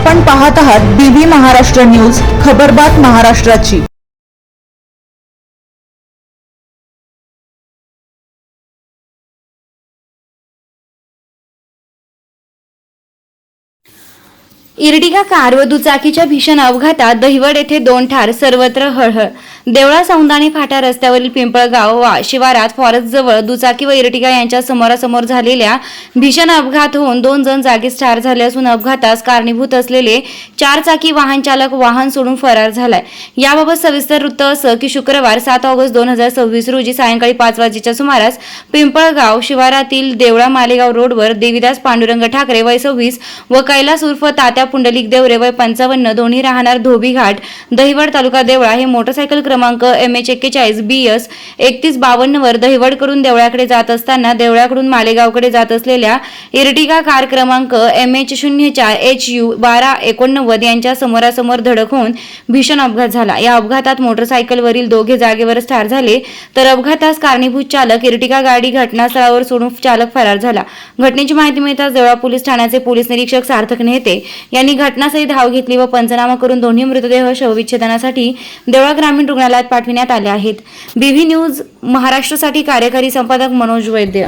आपण पाहत आहात बीबी महाराष्ट्र न्यूज, खबरबात महाराष्ट्राची। इर्टिगा कार व दुचाकीच्या भीषण अपघातात दहिवड येथे 2 ठार, सर्वत्र हळहळ। देवळा सौंदाणे फाटा रस्त्यावरील पिंपळगाव शिवारात फॉरेस्ट जवळ दुचाकी व इर्टिगा यांच्या समोरासमोर झालेल्या भीषण अपघात होऊन 2 जण जागीच ठार झाले असून अपघातास कारणीभूत असलेले 4 चाकी वाहन चालक वाहन सोडून फरार झालाय। याबाबत सविस्तर वृत्त असं की शुक्रवार 7 ऑगस्ट 2026 रोजी सायंकाळी 5 वाजेच्या सुमारास पिंपळगाव शिवारातील देवळा मालेगाव रोडवर देवीदास पांडुरंग ठाकरे वय 26 व कैलास उर्फ तात्या पुंडलिक देवरे वय 55 दोन्ही राहणार धोबी घाट दहिवड तालुका देवळा हे मोटरसायकल क्रमांक MH41 BS 3152 वर दहिवड करून देवळाकडे जात असताना देवळाकडून मालेगावकडे जात असलेल्या इर्टिगा कार क्रमांक MH04 HU 1289 यांच्या समोरासमोर धडक होऊन भीषण अपघात झाला। या अपघातात मोटरसायकलवरील दोघे जागेवरच ठार झाले तर अपघातास कारणीभूत चालक इर्टिगा गाडी घटनास्थळावर सोडून चालक फरार झाला। घटनेची माहिती मिळताच देवळा पोलीस ठाण्याचे पोलीस निरीक्षक सार्थक नेते यांनी घटनास्थळी धाव घेतली व पंचनामा करून दोन्ही मृतदेह शवविच्छेदनासाठी देवळा ग्रामीण रुग्णालयात पाठविण्यात आले आहेत। बीबी न्यूज महाराष्ट्रासाठी कार्यकारी संपादक मनोज वैद्य।